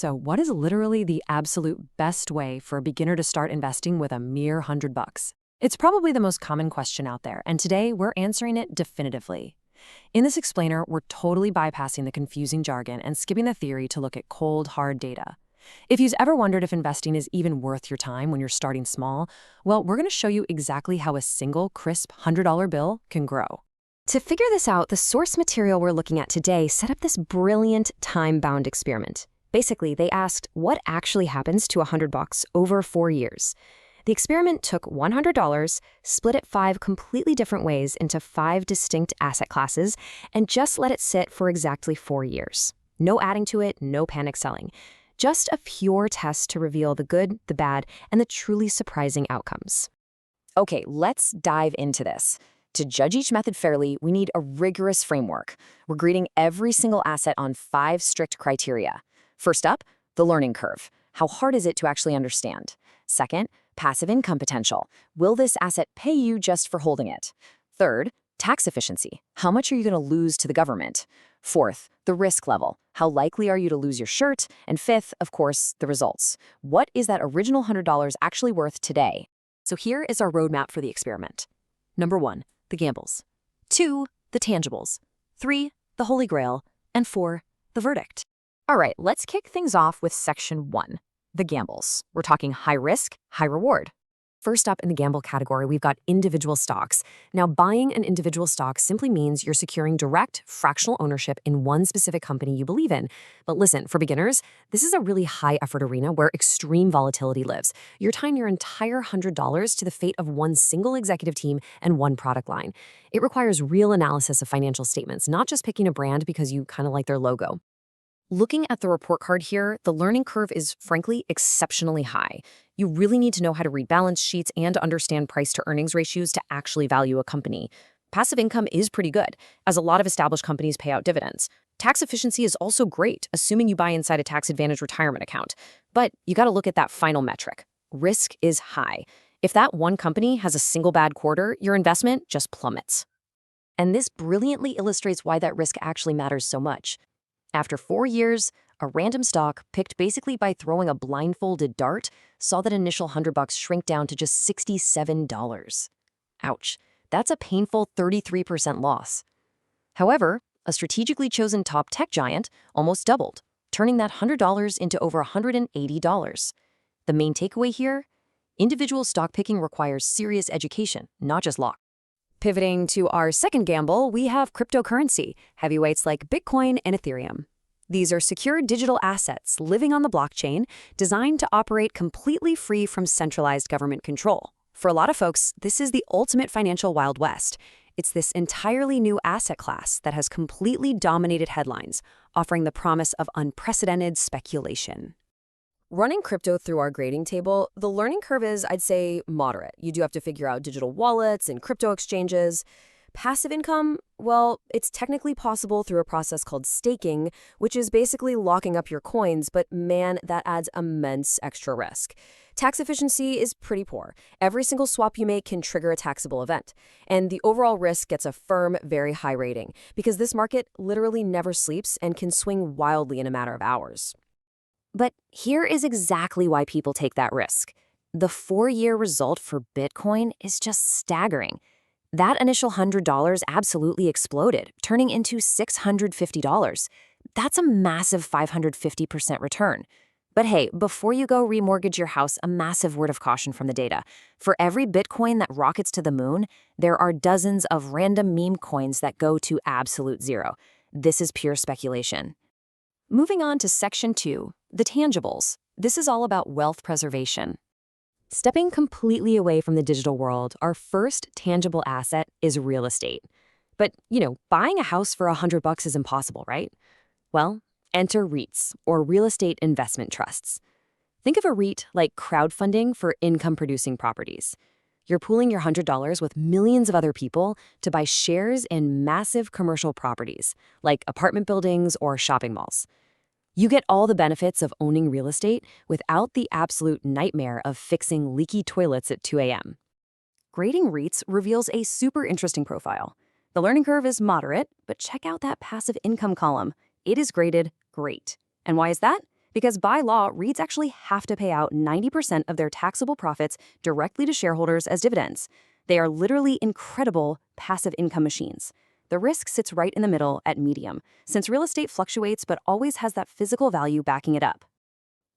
So, what is literally the absolute best way for a beginner to start investing with a mere $100? It's probably the most common question out there, and today we're answering it definitively. In this explainer, we're totally bypassing the confusing jargon and skipping the theory to look at cold, hard data. If you've ever wondered if investing is even worth your time when you're starting small, well, we're going to show you exactly how a single, crisp $100 bill can grow. To figure this out, the source material we're looking at today set up this brilliant time-bound experiment. Basically, they asked what actually happens to $100 over 4 years. The experiment took $100, split it 5 completely different ways into 5 distinct asset classes, and just let it sit for exactly 4 years. No adding to it, no panic selling. Just a pure test to reveal the good, the bad, and the truly surprising outcomes. Okay, let's dive into this. To judge each method fairly, we need a rigorous framework. We're grading every single asset on 5 strict criteria. First up, the learning curve. How hard is it to actually understand? Second, passive income potential. Will this asset pay you just for holding it? Third, tax efficiency. How much are you going to lose to the government? Fourth, the risk level. How likely are you to lose your shirt? And fifth, of course, the results. What is that original $100 actually worth today? So here is our roadmap for the experiment. Number 1, the gambles. 2, the tangibles. 3, the holy grail. And 4, the verdict. All right, let's kick things off with section 1, the gambles. We're talking high risk, high reward. First up in the gamble category, we've got individual stocks. Now, buying an individual stock simply means you're securing direct, fractional ownership in one specific company you believe in. But listen, for beginners, this is a really high-effort arena where extreme volatility lives. You're tying your entire $100 to the fate of one single executive team and one product line. It requires real analysis of financial statements, not just picking a brand because you kind of like their logo. Looking at the report card here, the learning curve is frankly exceptionally high. You really need to know how to read balance sheets and understand price-to-earnings ratios to actually value a company. Passive income is pretty good, as a lot of established companies pay out dividends. Tax efficiency is also great, assuming you buy inside a tax-advantaged retirement account. But you got to look at that final metric. Risk is high. If that one company has a single bad quarter, your investment just plummets. And this brilliantly illustrates why that risk actually matters so much. After 4 years, a random stock, picked basically by throwing a blindfolded dart, saw that initial $100 shrink down to just $67. Ouch, that's a painful 33% loss. However, a strategically chosen top tech giant almost doubled, turning that $100 into over $180. The main takeaway here? Individual stock picking requires serious education, not just luck. Pivoting to our second gamble, we have cryptocurrency, heavyweights like Bitcoin and Ethereum. These are secure digital assets living on the blockchain, designed to operate completely free from centralized government control. For a lot of folks, this is the ultimate financial Wild West. It's this entirely new asset class that has completely dominated headlines, offering the promise of unprecedented speculation. Running crypto through our grading table, the learning curve is, I'd say, moderate. You do have to figure out digital wallets and crypto exchanges. Passive income, well, it's technically possible through a process called staking, which is basically locking up your coins, but man, that adds immense extra risk. Tax efficiency is pretty poor. Every single swap you make can trigger a taxable event. And the overall risk gets a firm, very high rating, because this market literally never sleeps and can swing wildly in a matter of hours. But here is exactly why people take that risk. The 4-year result for Bitcoin is just staggering. That initial $100 absolutely exploded, turning into $650. That's a massive 550% return. But hey, before you go remortgage your house, a massive word of caution from the data. For every Bitcoin that rockets to the moon, there are dozens of random meme coins that go to absolute zero. This is pure speculation. Moving on to section 2, the tangibles. This is all about wealth preservation. Stepping completely away from the digital world, our first tangible asset is real estate. But, buying a house for $100 is impossible, right? Well, enter REITs, or real estate investment trusts. Think of a REIT like crowdfunding for income-producing properties. You're pooling your $100 with millions of other people to buy shares in massive commercial properties, like apartment buildings or shopping malls. You get all the benefits of owning real estate without the absolute nightmare of fixing leaky toilets at 2 a.m. Grading REITs reveals a super interesting profile. The learning curve is moderate, but check out that passive income column. It is graded great. And why is that? Because by law, REITs actually have to pay out 90% of their taxable profits directly to shareholders as dividends. They are literally incredible passive income machines. The risk sits right in the middle at medium, since real estate fluctuates but always has that physical value backing it up.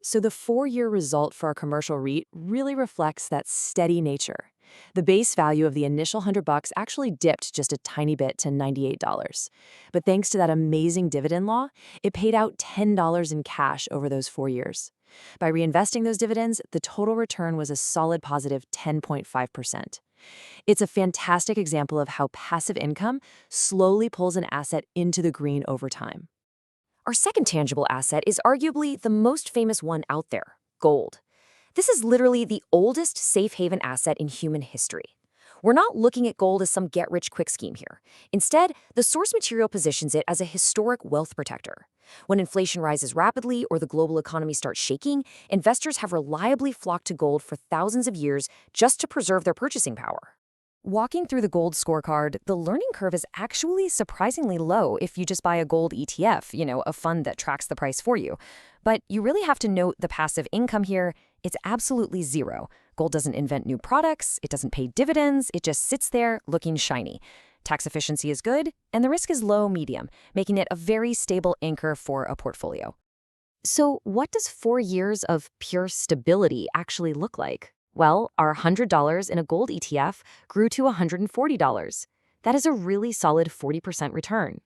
So the 4-year result for our commercial REIT really reflects that steady nature. The base value of the initial $100 actually dipped just a tiny bit to $98. But thanks to that amazing dividend law, it paid out $10 in cash over those 4 years. By reinvesting those dividends, the total return was a solid positive 10.5%. It's a fantastic example of how passive income slowly pulls an asset into the green over time. Our second tangible asset is arguably the most famous one out there, gold. This is literally the oldest safe haven asset in human history. We're not looking at gold as some get-rich-quick scheme here. Instead, the source material positions it as a historic wealth protector. When inflation rises rapidly or the global economy starts shaking, investors have reliably flocked to gold for thousands of years just to preserve their purchasing power. Walking through the gold scorecard, the learning curve is actually surprisingly low if you just buy a gold ETF, a fund that tracks the price for you. But you really have to note the passive income here. It's absolutely zero. Gold doesn't invent new products, it doesn't pay dividends, it just sits there looking shiny. Tax efficiency is good, and the risk is low-medium, making it a very stable anchor for a portfolio. So what does 4 years of pure stability actually look like? Well, our $100 in a gold ETF grew to $140. That is a really solid 40% return.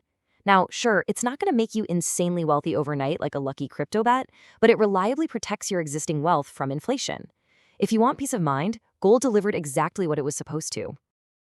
Now, sure, it's not going to make you insanely wealthy overnight like a lucky crypto bet, but it reliably protects your existing wealth from inflation. If you want peace of mind, gold delivered exactly what it was supposed to.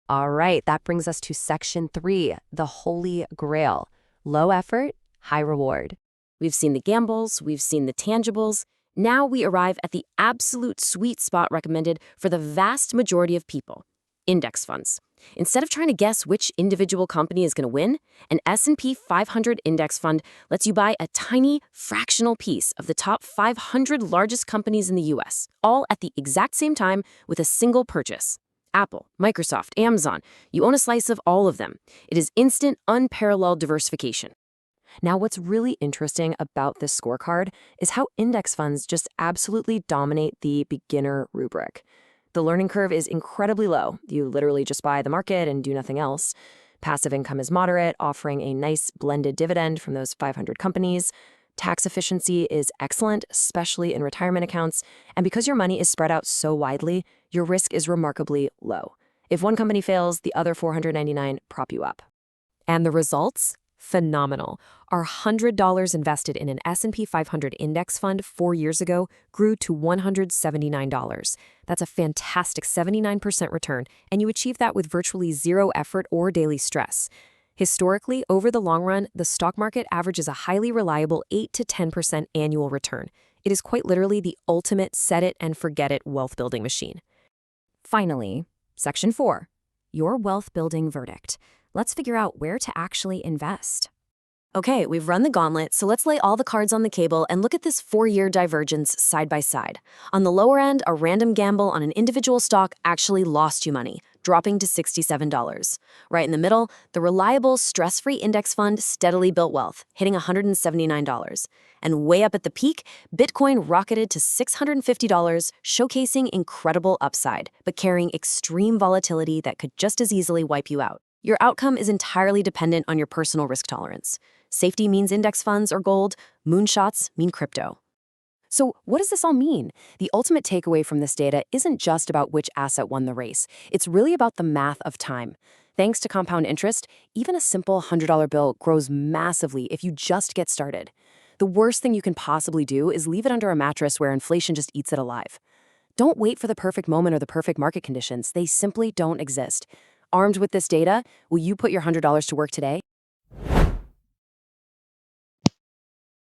All right, that brings us to Section 3, the Holy Grail. Low effort, high reward. We've seen the gambles, we've seen the tangibles. Now we arrive at the absolute sweet spot recommended for the vast majority of people, index funds. Instead of trying to guess which individual company is going to win, an S&P 500 index fund lets you buy a tiny, fractional piece of the top 500 largest companies in the U.S., all at the exact same time with a single purchase. Apple, Microsoft, Amazon, you own a slice of all of them. It is instant, unparalleled diversification. Now, what's really interesting about this scorecard is how index funds just absolutely dominate the beginner rubric. The learning curve is incredibly low. You literally just buy the market and do nothing else. Passive income is moderate, offering a nice blended dividend from those 500 companies. Tax efficiency is excellent, especially in retirement accounts. And because your money is spread out so widely, your risk is remarkably low. If one company fails, the other 499 prop you up. And the results? Phenomenal. Our $100 invested in an S&P 500 index fund 4 years ago grew to $179. That's a fantastic 79% return, and you achieve that with virtually zero effort or daily stress. Historically, over the long run, the stock market averages a highly reliable 8 to 10% annual return. It is quite literally the ultimate set-it-and-forget-it wealth-building machine. Finally, Section 4, your wealth-building verdict. Let's figure out where to actually invest. Okay, we've run the gauntlet, so let's lay all the cards on the table and look at this 4-year divergence side by side. On the lower end, a random gamble on an individual stock actually lost you money, dropping to $67. Right in the middle, the reliable, stress-free index fund steadily built wealth, hitting $179. And way up at the peak, Bitcoin rocketed to $650, showcasing incredible upside, but carrying extreme volatility that could just as easily wipe you out. Your outcome is entirely dependent on your personal risk tolerance. Safety means index funds or gold, moonshots mean crypto. So what does this all mean? The ultimate takeaway from this data isn't just about which asset won the race. It's really about the math of time. Thanks to compound interest, even a simple $100 bill grows massively if you just get started. The worst thing you can possibly do is leave it under a mattress where inflation just eats it alive. Don't wait for the perfect moment or the perfect market conditions. They simply don't exist. Armed with this data, will you put your $100 to work today?